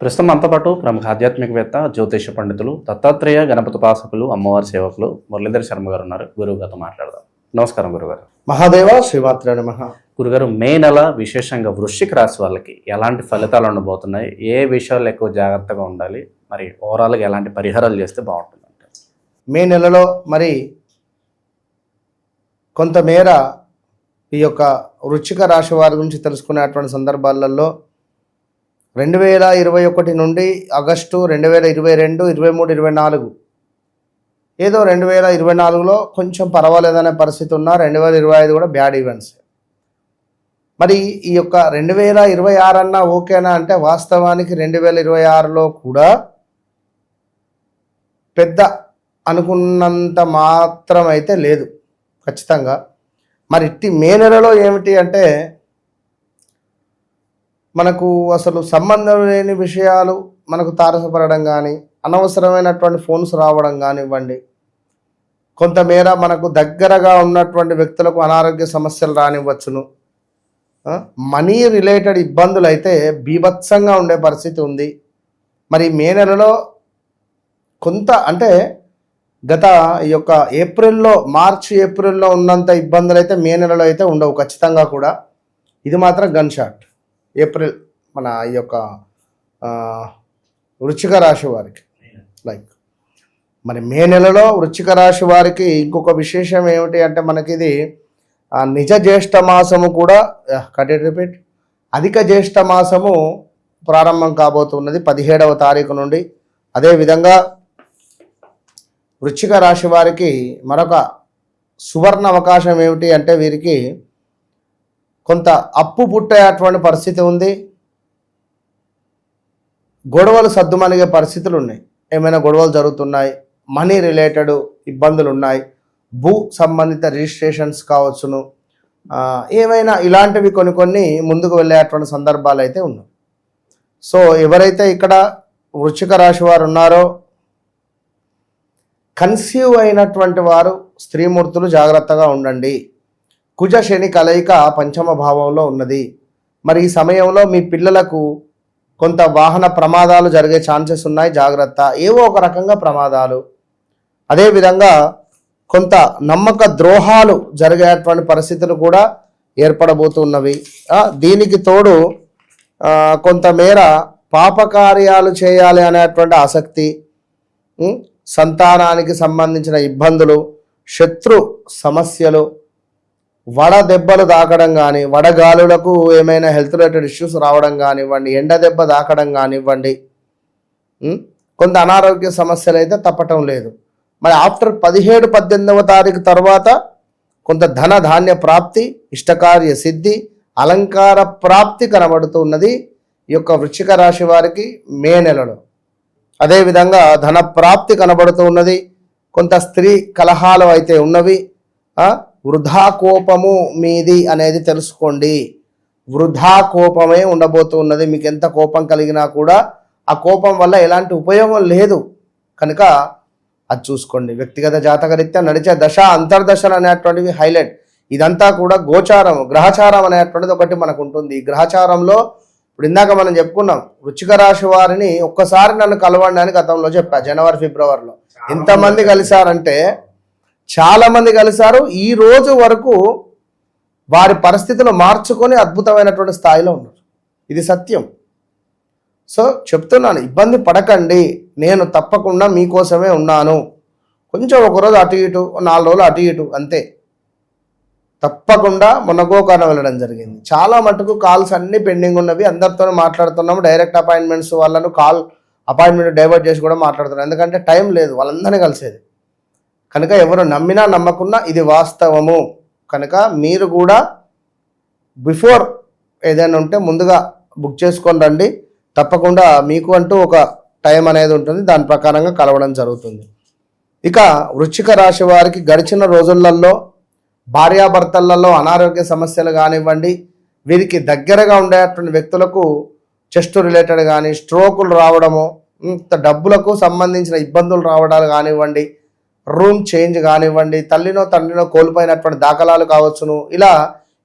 ప్రస్తుతం మనతో పాటు ప్రముఖ ఆధ్యాత్మికవేత్త, జ్యోతిష పండితులు, దత్తాత్రేయ గణపతి ఉపాసకులు, అమ్మవారి సేవకులు మురళీధర్ శర్మ గారు ఉన్నారు. గురువు గారితో మాట్లాడదాం. నమస్కారం గురుగారు. మహాదేవ శ్రీమాత్రే నమః. గురుగారు, మే నెల విశేషంగా వృశ్చిక రాశి వాళ్ళకి ఎలాంటి ఫలితాలు ఉండబోతున్నాయి? ఏ విషయాలు ఎక్కువ జాగ్రత్తగా ఉండాలి? మరి ఓవరాల్గా ఎలాంటి పరిహారాలు చేస్తే బాగుంటుంది? మే నెలలో మరి కొంతమేర ఈ యొక్క వృశ్చిక రాశి వారి గురించి తెలుసుకునేటువంటి సందర్భాలలో 2021 నుండి ఆగస్టు 2022, 23, 24 ఏదో 2024లో కొంచెం పర్వాలేదనే పరిస్థితి ఉన్నా, 2025 కూడా బ్యాడ్ ఈవెంట్స్. మరి ఈ యొక్క 2026 అన్నా ఓకేనా అంటే వాస్తవానికి 2026లో కూడా పెద్ద అనుకున్నంత మాత్రం అయితే లేదు ఖచ్చితంగా. మరి ఇట్టి మే నెలలో ఏమిటి అంటే మనకు అసలు సంబంధం లేని విషయాలు మనకు తారసపడడం కానీ, అనవసరమైనటువంటి ఫోన్స్ రావడం కానివ్వండి, కొంతమేర మనకు దగ్గరగా ఉన్నటువంటి వ్యక్తులకు అనారోగ్య సమస్యలు రానివ్వచ్చును. మనీ రిలేటెడ్ ఇబ్బందులు అయితే బీభత్సంగా ఉండే పరిస్థితి ఉంది. మరి మే నెలలో కొంత అంటే గత ఈ యొక్క మార్చి ఏప్రిల్లో ఉన్నంత ఇబ్బందులు అయితే మే నెలలో అయితే ఉండవు ఖచ్చితంగా కూడా. ఇది మాత్రం గన్ షాట్. ఏప్రిల్ మన ఈ యొక్క వృశ్చిక రాశి వారికి మరి మే నెలలో వృశ్చిక రాశి వారికి ఇంకొక విశేషం ఏమిటి అంటే మనకి ఇది నిజ జ్యేష్ఠ మాసము కూడా అధిక జ్యేష్ఠ మాసము ప్రారంభం కాబోతున్నది 17వ తారీఖు నుండి. అదేవిధంగా వృశ్చిక రాశి వారికి మరొక సువర్ణ అవకాశం ఏమిటి అంటే వీరికి కొంత అప్పు పుట్టేటువంటి పరిస్థితి ఉంది. గొడవలు సద్దుమణిగే పరిస్థితులు ఉన్నాయి. ఏమైనా గొడవలు జరుగుతున్నాయి, మనీ రిలేటెడ్ ఇబ్బందులు ఉన్నాయి, భూ సంబంధిత రిజిస్ట్రేషన్స్ కావచ్చును, ఏమైనా ఇలాంటివి కొన్ని ముందుకు వెళ్ళేటువంటి సందర్భాలు అయితే ఉన్నాయి. సో ఎవరైతే ఇక్కడ వృశ్చిక రాశి వారు ఉన్నారో కన్సీవ్ అయినటువంటి వారు స్త్రీమూర్తులు జాగ్రత్తగా ఉండండి. కుజ శని కలయిక పంచమ భావంలో ఉన్నది. మరి ఈ సమయంలో మీ పిల్లలకు కొంత వాహన ప్రమాదాలు జరిగే ఛాన్సెస్ ఉన్నాయి, జాగ్రత్త. ఏవో ఒక రకంగా ప్రమాదాలు, అదేవిధంగా కొంత నమ్మక ద్రోహాలు జరిగేటువంటి పరిస్థితులు కూడా ఏర్పడబోతున్నవి. దీనికి తోడు కొంతమేర పాపకార్యాలు చేయాలి అనేటువంటి ఆసక్తి, సంతానానికి సంబంధించిన ఇబ్బందులు, శత్రు సమస్యలు, వడ దెబ్బలు తాకడం కానీ, వడగాలులకు ఏమైనా హెల్త్ రిలేటెడ్ ఇష్యూస్ రావడం కానివ్వండి, ఎండ దెబ్బ తాకడం కానివ్వండి, కొంత అనారోగ్య సమస్యలు అయితే తప్పటం లేదు. మరి ఆఫ్టర్ 17, 18వ తారీఖు తర్వాత కొంత ధన ధాన్య ప్రాప్తి, ఇష్టకార్య సిద్ధి, అలంకార ప్రాప్తి కనబడుతూ ఉన్నది ఈ యొక్క వృశ్చిక రాశి వారికి మే నెలలో. అదేవిధంగా ధన ప్రాప్తి కనబడుతూ ఉన్నది. కొంత స్త్రీ కలహాలు అయితే ఉన్నవి. వృధా కోపము మీది అనేది తెలుసుకోండి. వృధా కోపమే ఉండబోతూ ఉన్నది. మీకు ఎంత కోపం కలిగినా కూడా ఆ కోపం వల్ల ఎలాంటి ఉపయోగం లేదు కనుక అది చూసుకోండి. వ్యక్తిగత జాతకరీత్యా నడిచే దశ, అంతర్దశలు అనేటువంటివి హైలైట్. ఇదంతా కూడా గోచారం, గ్రహచారం అనేటువంటిది ఒకటి మనకు ఉంటుంది. ఈ గ్రహచారంలో ఇప్పుడు ఇందాక మనం చెప్పుకున్నాం, వృశ్చిక రాశి వారిని ఒక్కసారి నన్ను కలవండి అని గతంలో చెప్పా. జనవరి, ఫిబ్రవరిలో ఎంతమంది కలిశారంటే చాలా మంది కలిశారు. ఈ రోజు వరకు వారి పరిస్థితులు మార్చుకొని అద్భుతమైనటువంటి స్థాయిలో ఉన్నారు. ఇది సత్యం. సో చెప్తున్నాను, ఇబ్బంది పడకండి. నేను తప్పకుండా మీకోసమే ఉన్నాను. కొంచెం ఒకరోజు అటు ఇటు, 4 రోజులు అటు ఇటు అంతే. తప్పకుండా మొన్న గోకర్ణం వెళ్ళడం జరిగింది. చాలా మటుకు కాల్స్ అన్నీ పెండింగ్ ఉన్నవి. అందరితో మాట్లాడుతున్నాము. డైరెక్ట్ అపాయింట్మెంట్స్ వాళ్ళను అపాయింట్మెంట్ డైవర్ట్ చేసి కూడా మాట్లాడుతున్నాం. ఎందుకంటే టైం లేదు వాళ్ళందరినీ కలిసేది కనుక. ఎవరు నమ్మినా నమ్మకున్నా ఇది వాస్తవము కనుక మీరు కూడా బిఫోర్ ఏదైనా ఉంటే ముందుగా బుక్ చేసుకొని రండి. తప్పకుండా మీకు అంటూ ఒక టైం అనేది ఉంటుంది, దాని ప్రకారంగా కలవడం జరుగుతుంది. ఇక వృశ్చిక రాశి వారికి గడిచిన రోజులలో భార్యాభర్తలలో అనారోగ్య సమస్యలు కానివ్వండి, వీరికి దగ్గరగా ఉండేటువంటి వ్యక్తులకు చెస్ట్ రిలేటెడ్ కానీ స్ట్రోకులు రావడము, డబ్బులకు సంబంధించిన ఇబ్బందులు రావడాలు కానివ్వండి, రూమ్ చేంజ్ కానివ్వండి, తల్లినో తండ్రినో కోల్పోయినటువంటి దాఖలాలు కావచ్చును, ఇలా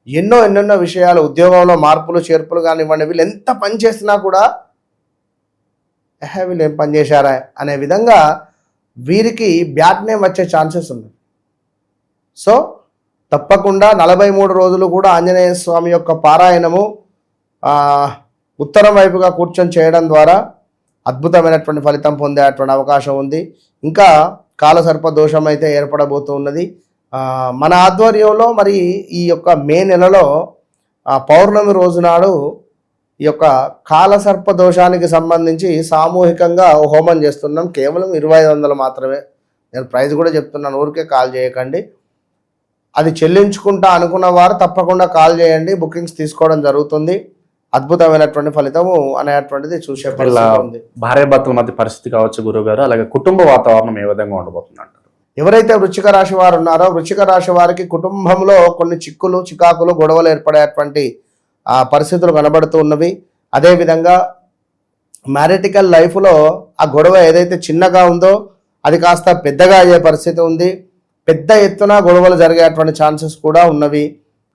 ఎన్నెన్నో విషయాలు, ఉద్యోగంలో మార్పులు చేర్పులు కానివ్వండి, వీళ్ళు ఎంత పని చేసినా కూడా వీళ్ళు ఏం పని చేశారా అనే విధంగా వీరికి బ్యాడ్ నేమ్ వచ్చే ఛాన్సెస్ ఉన్నాయి. సో తప్పకుండా 43 రోజులు కూడా ఆంజనేయ స్వామి యొక్క పారాయణము ఉత్తరం వైపుగా కూర్చొని చేయడం ద్వారా అద్భుతమైనటువంటి ఫలితం పొందేటువంటి అవకాశం ఉంది. ఇంకా కాలసర్ప దోషం అయితే ఏర్పడబోతూ ఉన్నది. మన ఆధ్వర్యంలో మరి ఈ యొక్క మే నెలలో పౌర్ణమి రోజు నాడు ఈ యొక్క కాలసర్ప దోషానికి సంబంధించి సామూహికంగా హోమం చేస్తున్నాం. కేవలం 2500 మాత్రమే. నేను ప్రైజ్ కూడా చెప్తున్నాను, ఊరికే కాల్ చేయకండి. అది చెల్లించుకుంటా అనుకున్న వారు తప్పకుండా కాల్ చేయండి, బుకింగ్స్ తీసుకోవడం జరుగుతుంది. అద్భుతమైనటువంటి ఫలితము అనేటువంటిది చూసే పరిస్థితి ఉంది. భార్య భర్తల మధ్య పరిస్థితి కావచ్చు గురువు గారు, అలాగే కుటుంబ వాతావరణం ఏ విధంగా ఉండబోతుంది అంటారు? ఎవరైతే వృశ్చిక రాశి వారు ఉన్నారో వృశ్చిక రాశి వారికి కుటుంబంలో కొన్ని చిక్కులు చికాకులు గొడవలు ఏర్పడేటువంటి పరిస్థితులు కనబడుతూ ఉన్నవి. అదేవిధంగా మ్యారిటికల్ లైఫ్లో ఆ గొడవ ఏదైతే చిన్నగా ఉందో అది కాస్త పెద్దగా అయ్యే పరిస్థితి ఉంది. పెద్ద ఎత్తున గొడవలు జరిగేటువంటి ఛాన్సెస్ కూడా ఉన్నవి.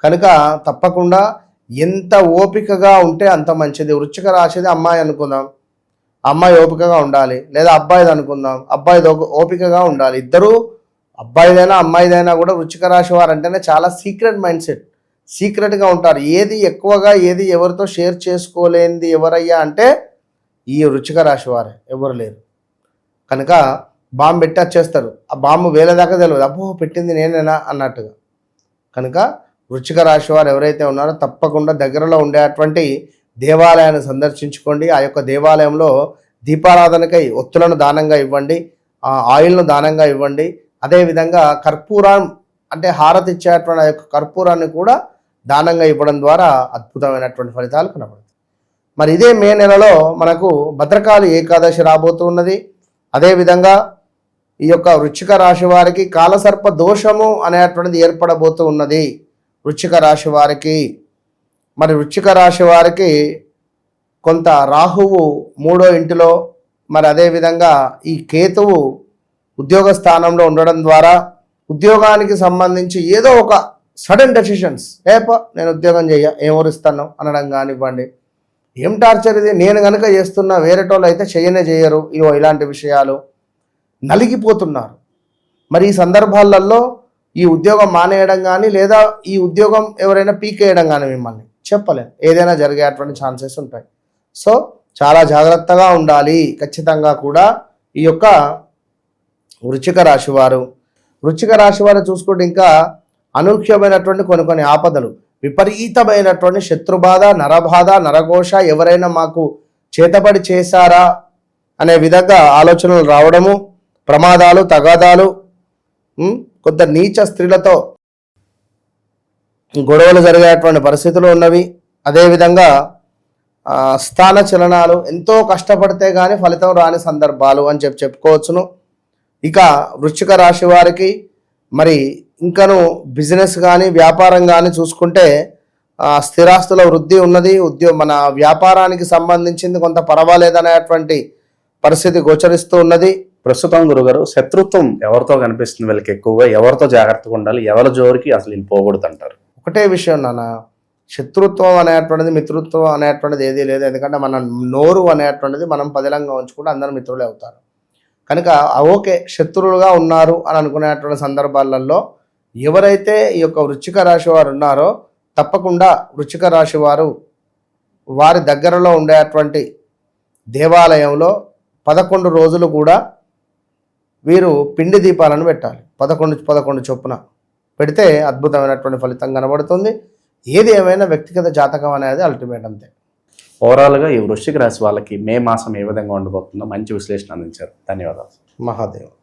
కనుక తప్పకుండా ఎంత ఓపికగా ఉంటే అంత మంచిది. వృశ్చిక రాశిది అమ్మాయి అనుకుందాం, అమ్మాయి ఓపికగా ఉండాలి. లేదా అబ్బాయిది అనుకుందాం, అబ్బాయిది ఓపికగా ఉండాలి. ఇద్దరు అబ్బాయిదైనా అమ్మాయిదైనా కూడా వృశ్చిక రాశి వారు అంటేనే చాలా సీక్రెట్ మైండ్ సెట్, సీక్రెట్గా ఉంటారు. ఏది ఎక్కువగా ఏది ఎవరితో షేర్ చేసుకోలేనిది ఎవరయ్యా అంటే ఈ వృశ్చిక రాశి వారే, ఎవరు లేరు. కనుక బాంబు పెట్టి వచ్చేస్తారు. ఆ బాంబు వేల దాకా తెలియదు, అబ్బో పెట్టింది నేనేనా అన్నట్టుగా. కనుక వృశ్చిక రాశి వారు ఎవరైతే ఉన్నారో తప్పకుండా దగ్గరలో ఉండేటువంటి దేవాలయాన్ని సందర్శించుకోండి. ఆ యొక్క దేవాలయంలో దీపారాధనకై ఒత్తులను దానంగా ఇవ్వండి, ఆయిల్ను దానంగా ఇవ్వండి. అదేవిధంగా కర్పూరం అంటే హారతి ఇచ్చేటువంటి ఆ యొక్క కర్పూరాన్ని కూడా దానంగా ఇవ్వడం ద్వారా అద్భుతమైనటువంటి ఫలితాలు కనబడతాయి. మరి ఇదే మే నెలలో మనకు భద్రకాళి ఏకాదశి రాబోతున్నది. అదేవిధంగా ఈ యొక్క వృశ్చిక రాశి వారికి కాలసర్ప దోషము అనేటువంటిది ఏర్పడబోతూ ఉన్నది. వృశ్చిక రాశి వారికి మరి వృశ్చిక రాశి వారికి కొంత రాహువు 3వ ఇంటిలో, మరి అదేవిధంగా ఈ కేతువు ఉద్యోగ స్థానంలో ఉండడం ద్వారా ఉద్యోగానికి సంబంధించి ఏదో ఒక సడన్ డెసిషన్స్, నేను ఉద్యోగం ఏం ఊరిస్తాను అనడం కానివ్వండి. ఏం టార్చర్ ఇది, నేను కనుక చేస్తున్నా వేరేటోళ్ళు అయితే చేయరు, ఇలాంటి విషయాలు నలిగిపోతున్నారు. మరి ఈ సందర్భాలలో ఈ ఉద్యోగం మానేయడం కానీ లేదా ఈ ఉద్యోగం ఎవరైనా పీకేయడం కానీ మిమ్మల్ని చెప్పలేం, ఏదైనా జరిగేటువంటి ఛాన్సెస్ ఉంటాయి. సో చాలా జాగ్రత్తగా ఉండాలి ఖచ్చితంగా కూడా. ఈ యొక్క వృశ్చిక రాశి వారు చూసుకుంటే ఇంకా అనూహ్యమైనటువంటి కొన్ని ఆపదలు, విపరీతమైనటువంటి శత్రుబాధ, నరబాధ, నరఘోష, ఎవరైనా మాకు చేతబడి చేశారా అనే విధంగా ఆలోచనలు రావడము, ప్రమాదాలు, తగాదాలు, కొంత నీచ స్త్రీలతో గొడవలు జరిగేటువంటి పరిస్థితులు ఉన్నవి. అదేవిధంగా స్థాన చలనాలు, ఎంతో కష్టపడితే కానీ ఫలితం రాని సందర్భాలు అని చెప్పుకోవచ్చును. ఇక వృశ్చిక రాశి వారికి మరి ఇంకను బిజినెస్ కానీ వ్యాపారం కానీ చూసుకుంటే స్థిరాస్తుల వృద్ధి ఉన్నది. మన వ్యాపారానికి సంబంధించింది కొంత పర్వాలేదనేటువంటి పరిస్థితి గోచరిస్తూ ఉన్నది. ప్రస్తుతం గురుగారు శత్రుత్వం ఎవరితో కనిపిస్తుంది వీళ్ళకి ఎక్కువగా, ఎవరితో జాగ్రత్తగా ఉండాలి, ఎవరి జోరికి అసలు వీళ్ళు పోకూడదు అంటారు? ఒకటే విషయం నాన్న, శత్రుత్వం అనేటువంటిది మిత్రుత్వం అనేటువంటిది ఏదీ లేదు. ఎందుకంటే మన నోరు అనేటువంటిది మనం పదిలంగా ఉంచుకుంటే అందరూ మిత్రులే అవుతారు. కనుక ఓకే శత్రువులుగా ఉన్నారు అని అనుకునేటువంటి సందర్భాలలో ఎవరైతే ఈ యొక్క వృశ్చిక రాశి వారు ఉన్నారో తప్పకుండా వృశ్చిక రాశి వారి దగ్గరలో ఉండేటువంటి దేవాలయంలో 11 రోజులు కూడా వీరు పిండి దీపాలను పెట్టాలి. 11 చొప్పున పెడితే అద్భుతమైనటువంటి ఫలితం కనబడుతుంది. ఏది ఏమైనా వ్యక్తిగత జాతకం అనేది అల్టిమేట్ అంతే. ఓవరాల్గా ఈ వృశ్చిక రాశి వాళ్ళకి మే మాసం ఏ విధంగా ఉండబోతుందో మంచి విశ్లేషణ అందించారు. ధన్యవాదాలు. మహాదేవ్.